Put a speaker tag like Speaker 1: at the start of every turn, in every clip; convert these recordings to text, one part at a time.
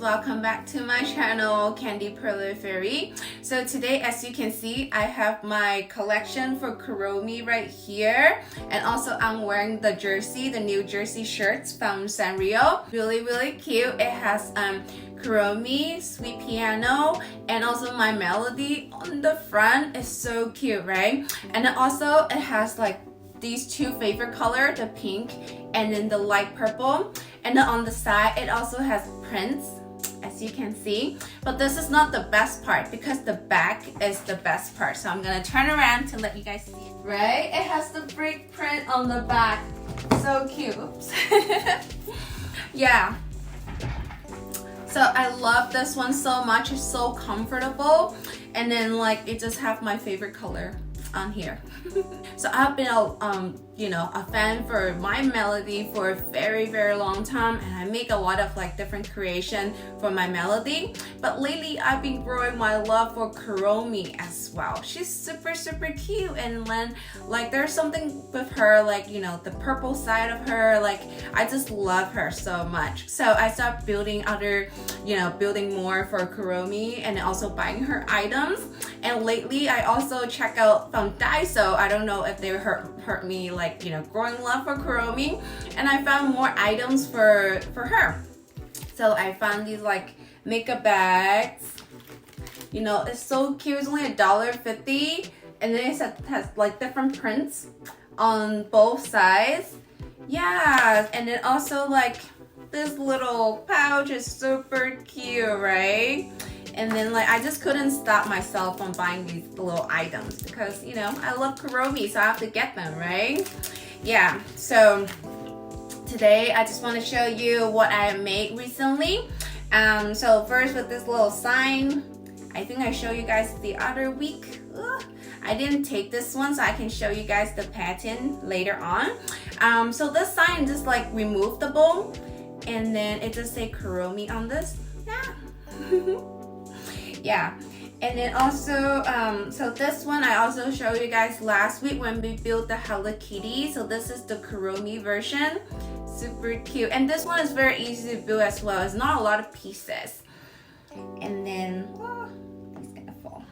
Speaker 1: welcome back to my channel, Candy Perler Fairy. So today, as you can see, I have my collection for Kuromi right here, and also I'm wearing the jersey, the new jersey shirts from SANRIO. Really cute. It has Kuromi, sweet piano, and also my melody on the front is so cute, right? And then also it has like these two favorite color, the pink and then the light purple. And then on the side, it also has prints, as you can see. But this is not the best part because the back is the best part. So I'm gonna turn around to let you guys see it. Right? It has the big print on the back. So cute. Oops. Yeah. So I love this one so much. It's so comfortable. And then like it just have my favorite color on here. So I've been a fan for my melody for a very long time, and I make a lot of like different creation for my melody, but lately I've been growing my love for Kuromi as well. She's super cute, and then like there's something with her, like the purple side of her, like I just love her so much. So I started building building more for Kuromi and also buying her items. And lately I also check out from Daiso. I don't know if they hurt me like growing love for Kuromi, and I found more items for her. So I found these like makeup bags. It's so cute. It's only $1.50, and then it has like different prints on both sides. Yeah, and then also like this little pouch is super cute, right? And then like I just couldn't stop myself from buying these little items because I love Kuromi, so I have to get them, right? Yeah, so today I just want to show you what I made recently. So first with this little sign, I think I showed you guys the other week. I didn't take this one, so I can show you guys the pattern later on. So this sign just like removable, and then it just say Kuromi on this. Yeah. Yeah, and then also, so this one I also showed you guys last week when we built the Hello Kitty. So this is the Kuromi version, super cute. And this one is very easy to build as well. It's not a lot of pieces. And then, it's gonna fall.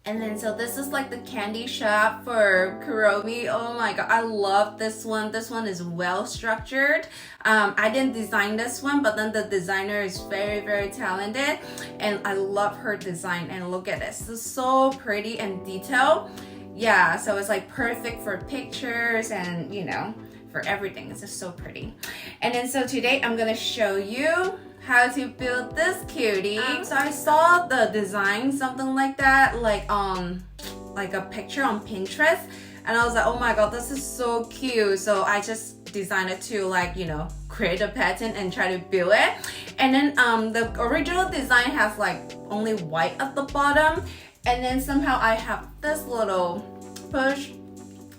Speaker 1: And then, so this is like the candy shop for Kuromi. Oh my god, I love this one. This one is well structured. I didn't design this one, but then the designer is very talented, and I love her design. And look at this, it's so pretty and detailed. Yeah, so it's like perfect for pictures and for everything. It's just so pretty. And then so today I'm gonna show you how to build this cutie. So I saw the design, something like that, like a picture on Pinterest, and I was like, oh my god, this is so cute. So I just designed it to like create a pattern and try to build it. And then the original design has like only white at the bottom, and then somehow I have this little push,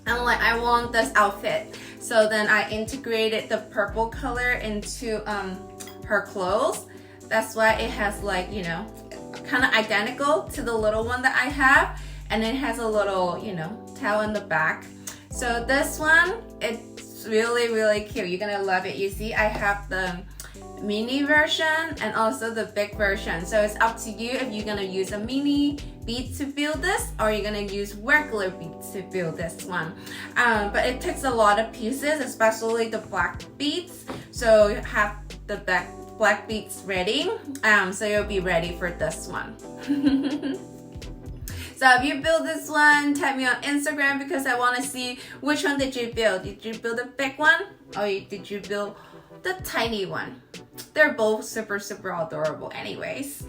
Speaker 1: and like I want this outfit, so then I integrated the purple color into her clothes. That's why it has like kind of identical to the little one that I have, and it has a little tail in the back. So this one, it's really cute. You're gonna love it. You see I have the mini version and also the big version, so it's up to you if you're gonna use a mini bead to build this or you're gonna use regular beads to build this one. But it takes a lot of pieces, especially the black beads, so you have the black beads ready, so you'll be ready for this one. So if you build this one, tag me on Instagram because I want to see which one did you build. Did you build a big one or did you build the tiny one? They're both super adorable anyways.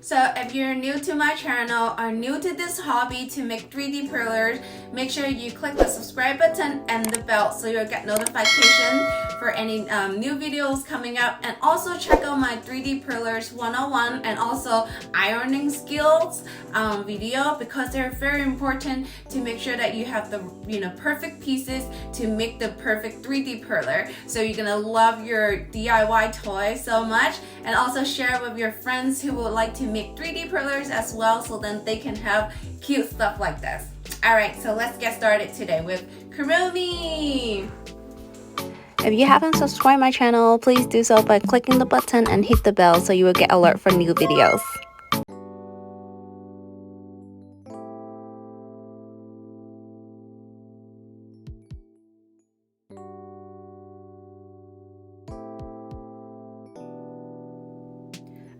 Speaker 1: So if you're new to my channel or new to this hobby to make 3D perlers, make sure you click the subscribe button and the bell so you'll get notification for any new videos coming up. And also check out my 3D perlers 101 and also ironing skills video, because they're very important to make sure that you have the perfect pieces to make the perfect 3D perler. So you're gonna love your DIY toy so much, and also share with your friends who would like to make 3D perlers as well, so then they can have cute stuff like this. Alright, so let's get started today with Kuromi.
Speaker 2: If you haven't subscribed my channel, please do so by clicking the button and hit the bell so you will get alert for new videos.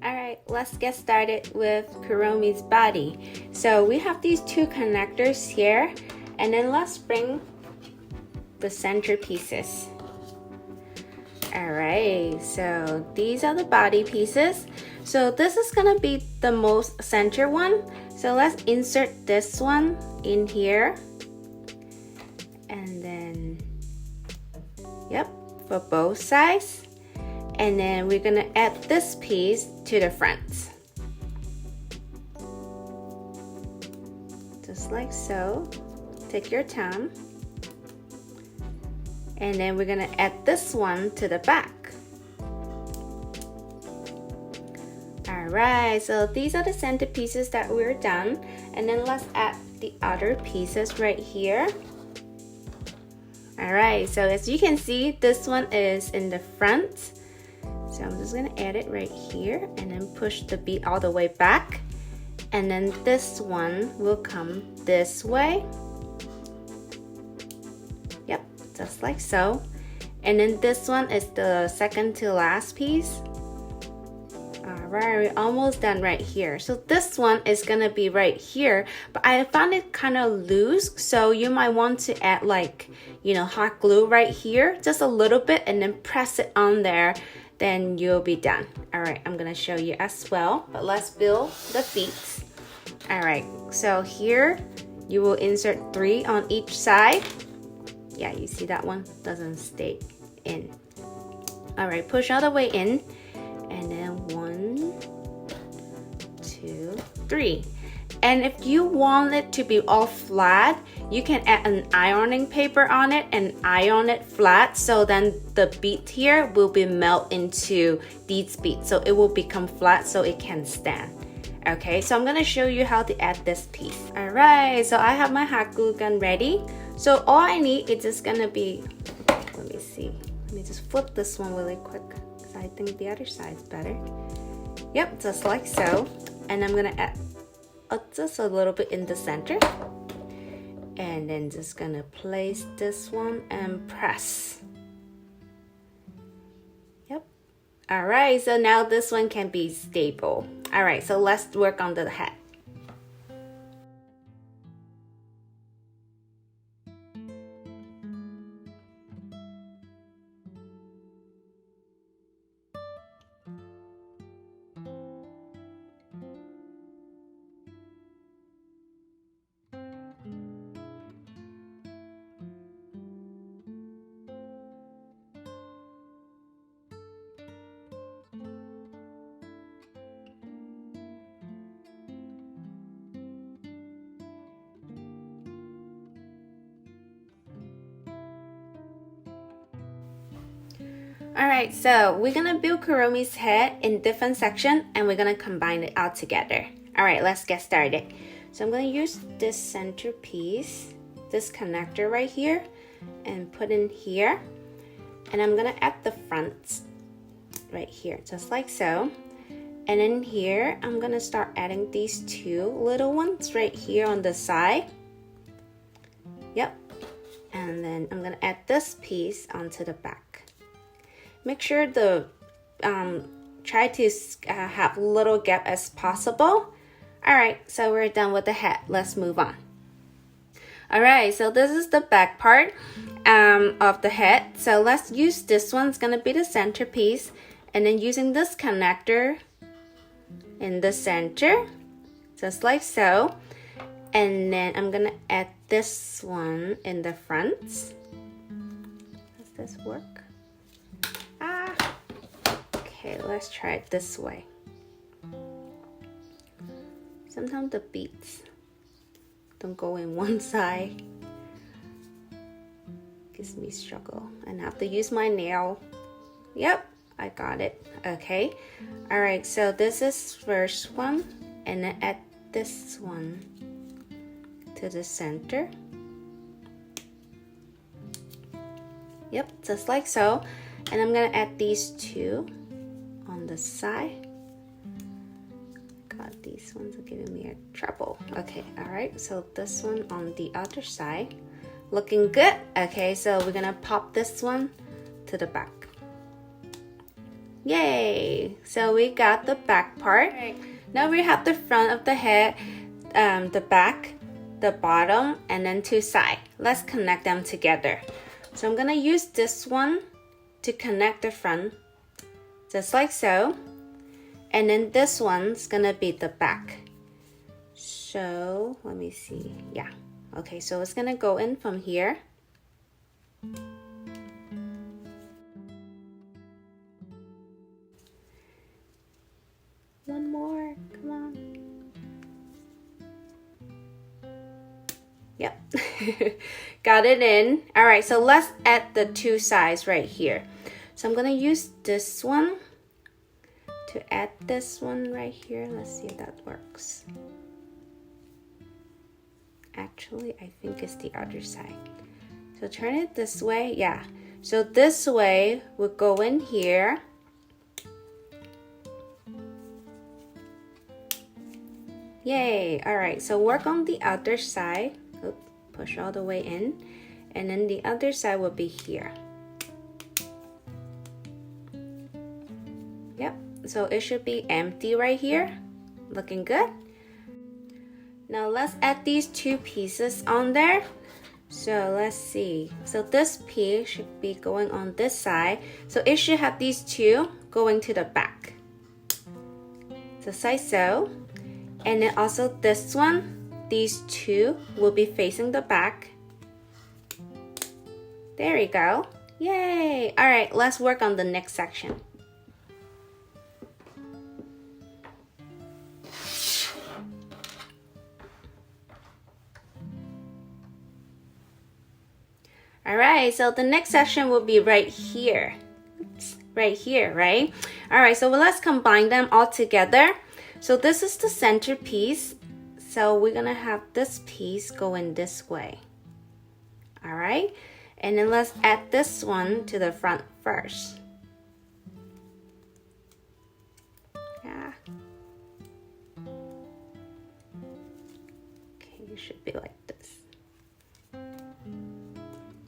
Speaker 2: Alright, let's get started with Kuromi's body. So we have these two connectors here, and then let's bring the center pieces. Alright, so these are the body pieces. So this is gonna be the most center one. So let's insert this one in here. And then, yep, for both sides. And then we're gonna add this piece to the front. Just like so. Take your time. And then we're gonna add this one to the back. Alright, so these are the center pieces that we're done. And then let's add the other pieces right here. Alright, so as you can see, this one is in the front. So I'm just gonna add it right here and then push the bead all the way back. And then this one will come this way. Yep, just like so. And then this one is the second to last piece. Alright, we're almost done right here. So this one is gonna be right here, but I found it kind of loose, so you might want to add like, hot glue right here, just a little bit, and then press it on there. Then you'll be done. Alright, I'm gonna show you as well, but let's build the feet. Alright, so here you will insert 3 on each side. Yeah, you see that one doesn't stay in. Alright, push all the way in, and then 1, 2, 3. And if you want it to be all flat, you can add an ironing paper on it and iron it flat, so then the bead here will be melt into these beads, so it will become flat so it can stand. Okay, so I'm gonna show you how to add this piece. Alright, so I have my hot glue gun ready. So all I need is just gonna be, let me see, let me just flip this one really quick because I think the other side's better. Yep, just like so. And I'm gonna add just a little bit in the center, and then just gonna place this one and press. Yep. All right, so now this one can be stable. All right, so let's work on the head. Alright, so we're gonna build Kuromi's head in different sections and we're gonna combine it all together. Alright, let's get started. So I'm gonna use this center piece, this connector right here, and put in here. And I'm gonna add the front right here, just like so. And in here, I'm gonna start adding these 2 little ones right here on the side. Yep. And then I'm gonna add this piece onto the back. Make sure the try to have little gap as possible. Alright, so we're done with the head. Let's move on. Alright, so this is the back part of the head. So let's use this one. It's gonna be the centerpiece. And then using this connector in the center, just like so. And then I'm gonna add this one in the front. Does this work? Okay, let's try it this way. Sometimes the beads don't go in one side. Gives me struggle. And I have to use my nail. Yep, I got it. Okay. Alright, so this is first one. And then add this one to the center. Yep, just like so. And I'm gonna add these two on the side. God, these ones are giving me a trouble. Okay, all right, so this one on the other side. Looking good. Okay, so we're gonna pop this one to the back. Yay! So we got the back part. Right. Now we have the front of the head, the back, the bottom, and then two sides. Let's connect them together. So I'm gonna use this one to connect the front, just like so. And then this one's gonna be the back. So let me see. Yeah. Okay, so it's gonna go in from here. One more, come on. Yep, got it in. All right, so let's add the two sides right here. So I'm gonna use this one to add this one right here. Let's see if that works. Actually, I think it's the other side. So turn it this way, yeah. So this way will go in here. Yay, all right, so work on the other side. Oop, push all the way in. And then the other side will be here. Yep, so it should be empty right here. Looking good. Now let's add these two pieces on there. So let's see. So this piece should be going on this side. So it should have these two going to the back. Just like so. And then also this one, these two will be facing the back. There we go. Yay! All right, let's work on the next section. All right, so the next section will be right here. Oops, right here, right? All right, so let's combine them all together. So this is the center piece. So we're gonna have this piece going this way. All right, and then let's add this one to the front first. Yeah. Okay, it should be like this.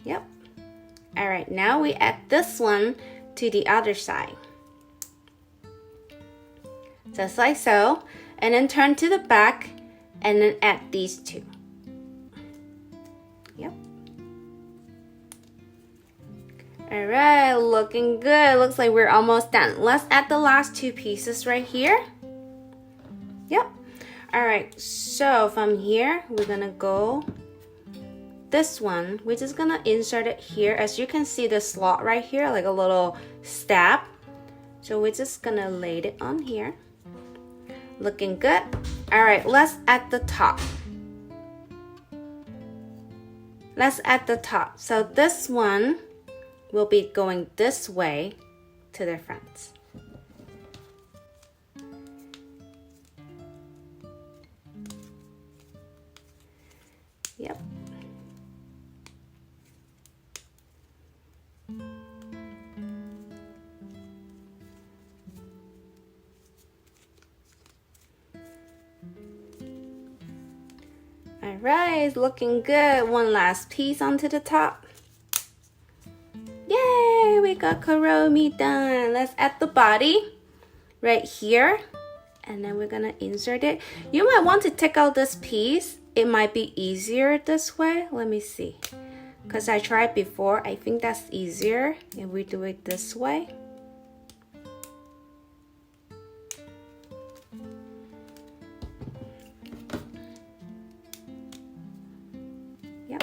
Speaker 2: Yep. All right, now we add this one to the other side. Just like so. And then turn to the back and then add these two. Yep. All right, looking good. Looks like we're almost done. Let's add the last two pieces right here. Yep. All right, so from here, we're gonna go this one. We're just gonna insert it here. As you can see the slot right here, like a little stab. So we're just gonna lay it on here. Looking good. All right, let's add the top. Let's add the top. So this one will be going this way to the front. Yep. All right, looking good. One last piece onto the top. Yay, we got Kuromi done. Let's add the body right here. And then we're gonna insert it. You might want to take out this piece. It might be easier this way. Let me see. Because I tried before. I think that's easier if we do it this way. Yep.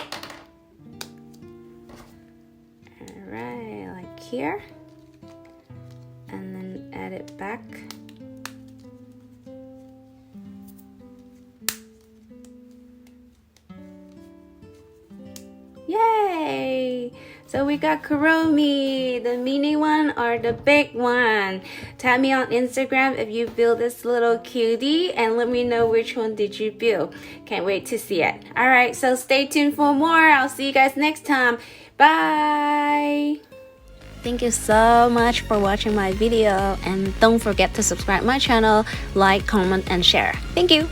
Speaker 2: All right, like here. And then add it back. Yay! So we got Kuromi, the mini one or the big one. Tag me on Instagram if you build this little cutie and let me know which one did you build. Can't wait to see it. Alright, so stay tuned for more. I'll see you guys next time. Bye! Thank you so much for watching my video and don't forget to subscribe my channel, like, comment, and share. Thank you!